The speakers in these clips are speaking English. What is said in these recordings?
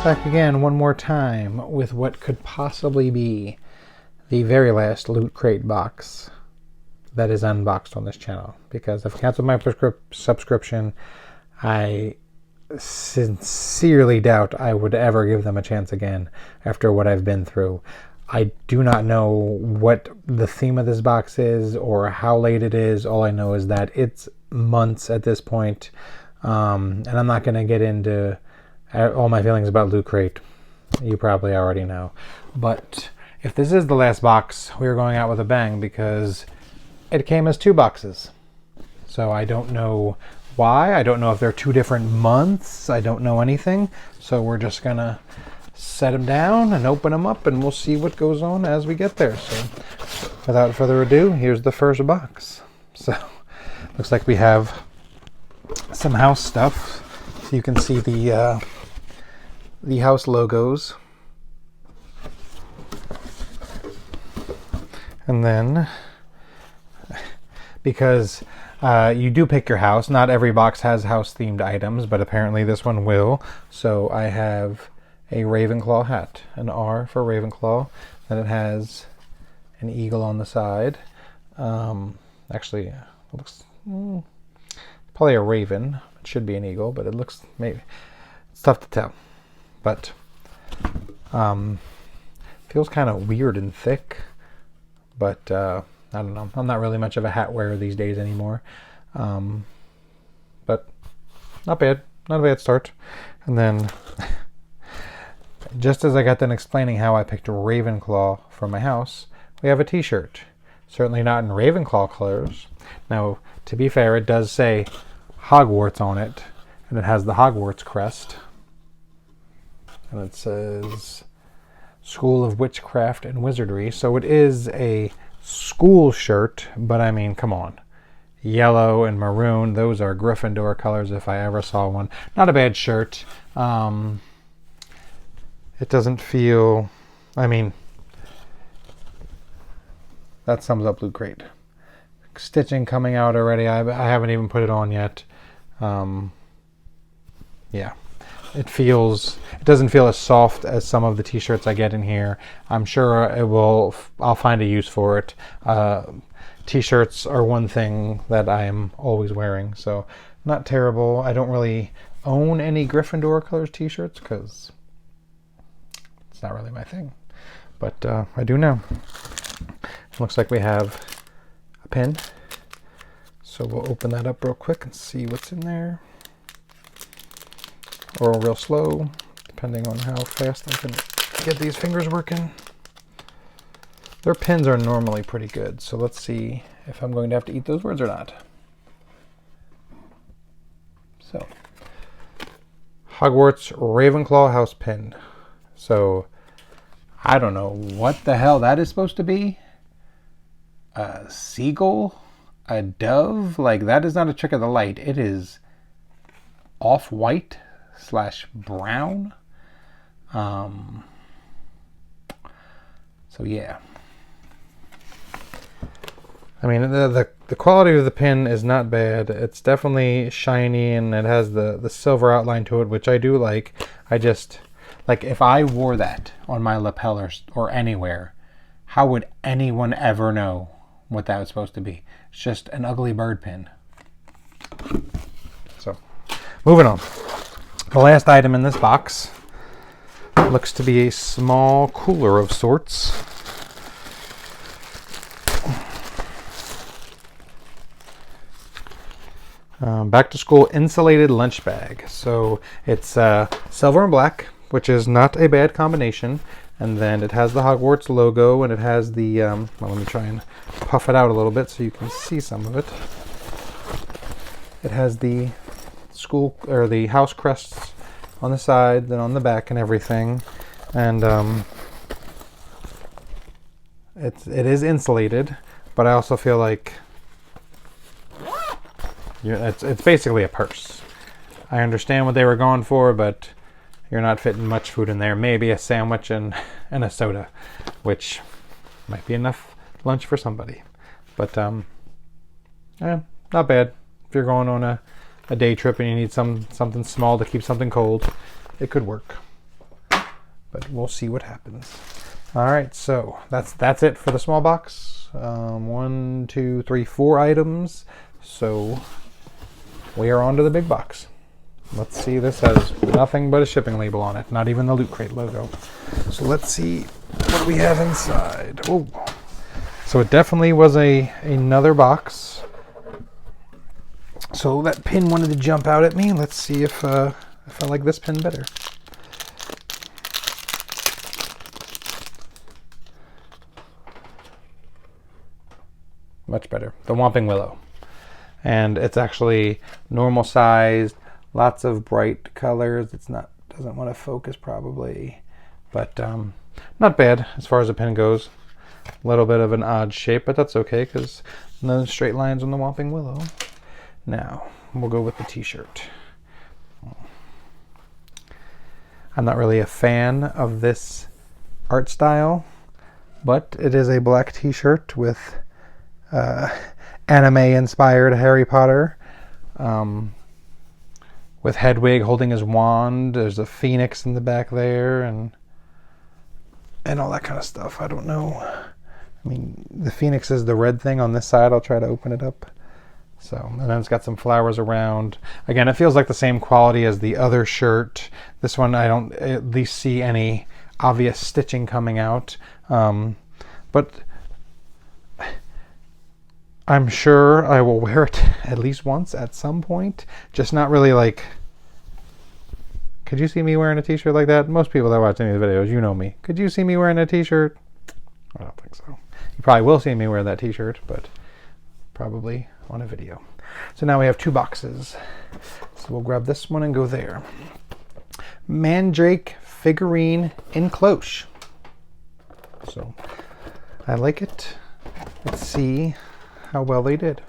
Back again one more time with what could possibly be the very last Loot Crate box that is unboxed on this channel, because I've canceled my subscription. I sincerely doubt I would ever give them a chance again after what I've been through. I do not know what the theme of this box is or how late it is. All I know is that it's months at this point, and I'm not going to get into all my feelings about Loot Crate. You probably already know. But if this is the last box, we're going out with a bang, because it came as 2 boxes. So I don't know why. I don't know if they're 2 different months. I don't know anything. So we're just going to set them down and open them up, and we'll see what goes on as we get there. So without further ado, here's the first box. So looks like we have some house stuff. So you can see the house logos. And then, because you do pick your house, not every box has house themed items, but apparently this one will. So I have a Ravenclaw hat, an R for Ravenclaw. Then it has an eagle on the side. Actually, it looks probably a raven. It should be an eagle, but it looks, maybe it's tough to tell. But feels kind of weird and thick. But I don't know. I'm not really much of a hat wearer these days anymore. But not bad. Not a bad start. And then, just as I got done explaining how I picked Ravenclaw for my house, we have a t-shirt. Certainly not in Ravenclaw colors. Now, to be fair, it does say Hogwarts on it. And it has the Hogwarts crest. And it says School of Witchcraft and Wizardry. So it is a school shirt, but I mean, come on. Yellow and maroon, those are Gryffindor colors if I ever saw one. Not a bad shirt. It doesn't feel, I mean, that sums up Loot Crate. Stitching coming out already. I haven't even put it on yet. Yeah. It doesn't feel as soft as some of the t-shirts I get in here. I'm sure I'll find a use for it. T-shirts are one thing that I am always wearing, so not terrible. I don't really own any Gryffindor colors t-shirts because it's not really my thing. But I do now. Looks like we have a pin. So we'll open that up real quick and see what's in there. Or real slow, depending on how fast I can get these fingers working. Their pins are normally pretty good, so let's see if I'm going to have to eat those words or not. So, Hogwarts Ravenclaw house pin. So, I don't know what the hell that is supposed to be. A seagull? A dove? Like, that is not a trick of the light. It is off-white / brown. So yeah. I mean, the quality of the pin is not bad. It's definitely shiny, and it has the silver outline to it, which I do like. I just, like, if I wore that on my lapel or anywhere, how would anyone ever know what that was supposed to be? It's just an ugly bird pin. So, moving on. The last item in this box looks to be a small cooler of sorts. Back to school insulated lunch bag. So it's silver and black, which is not a bad combination. And then it has the Hogwarts logo, and it has the, well, let me try and puff it out a little bit so you can see some of it. It has the school, or the house crests on the side, then on the back and everything. And it is insulated, but I also feel like it's basically a purse. I understand what they were going for, but you're not fitting much food in there. Maybe a sandwich and a soda, which might be enough lunch for somebody. But not bad. If you're going on a day trip and you need something small to keep something cold, it could work. but we'll see what happens. All right, so that's it for the small box. 1, 2, 3, 4 items. So we are on to the big box. Let's see, this has nothing but a shipping label on it, not even the Loot Crate logo. So let's see what we have inside. Oh, so it definitely was another box. So that pin wanted to jump out at me. Let's see if I like this pin better. Much better. The Whomping Willow. And it's actually normal sized, lots of bright colors. It's not, doesn't want to focus probably, but not bad as far as the pin goes. A little bit of an odd shape, but that's okay because no straight lines on the Whomping Willow. Now, we'll go with the t-shirt. I'm not really a fan of this art style, but it is a black t-shirt with anime-inspired Harry Potter, with Hedwig holding his wand. There's a phoenix in the back there, and all that kind of stuff. I don't know. I mean, the phoenix is the red thing on this side. I'll try to open it up. So, and then it's got some flowers around. Again, it feels like the same quality as the other shirt. This one, I don't at least see any obvious stitching coming out. But I'm sure I will wear it at least once at some point. Just not really like... Could you see me wearing a t-shirt like that? Most people that watch any of the videos, you know me. Could you see me wearing a t-shirt? I don't think so. You probably will see me wear that t-shirt, but probably on a video. So now we have 2 boxes. So we'll grab this one and go there. Mandrake figurine in cloche. So I like it. Let's see how well they did.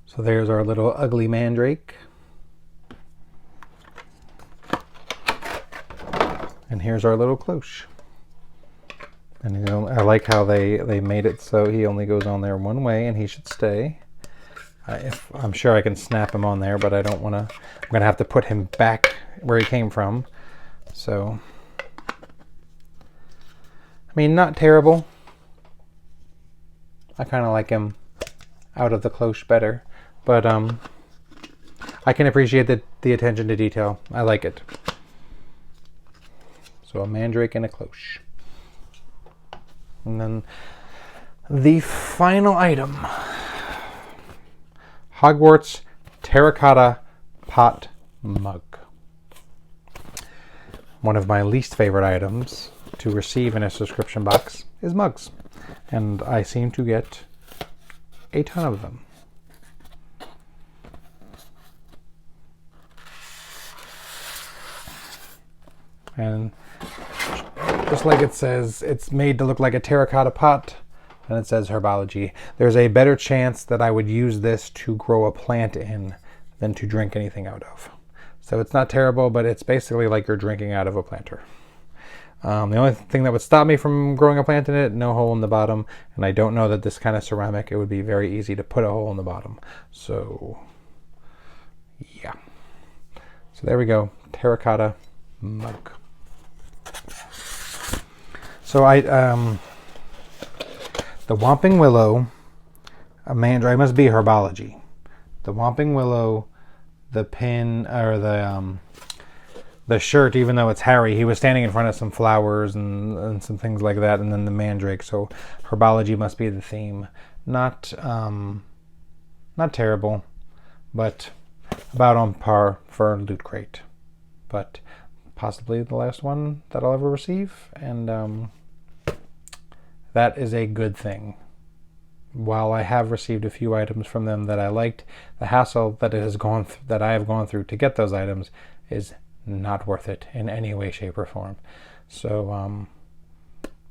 So there's our little ugly mandrake. And here's our little cloche. And you know, I like how they made it so he only goes on there one way and he should stay. I'm sure I can snap him on there, but I don't want to. I'm going to have to put him back where he came from. So, I mean, not terrible. I kind of like him out of the cloche better. But I can appreciate the attention to detail. I like it. So a mandrake and a cloche. And then the final item. Hogwarts terracotta pot mug. One of my least favorite items to receive in a subscription box is mugs. And I seem to get a ton of them. And just like it says, it's made to look like a terracotta pot, and it says herbology. There's a better chance that I would use this to grow a plant in than to drink anything out of. So it's not terrible, but it's basically like you're drinking out of a planter. The only thing that would stop me from growing a plant in it, no hole in the bottom, and I don't know that this kind of ceramic, it would be very easy to put a hole in the bottom. So, yeah. So there we go, terracotta mug. So the Whomping Willow, a mandrake, must be herbology. The Whomping Willow, the pin, or the shirt, even though it's Harry, he was standing in front of some flowers and some things like that, and then the mandrake. So herbology must be the theme. Not terrible, but about on par for Loot Crate. But possibly the last one that I'll ever receive, and that is a good thing. While I have received a few items from them that I liked, the hassle that that I have gone through to get those items is not worth it in any way, shape, or form. So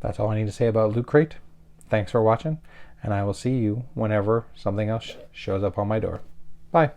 that's all I need to say about Loot Crate. Thanks for watching, and I will see you whenever something else shows up on my door. Bye.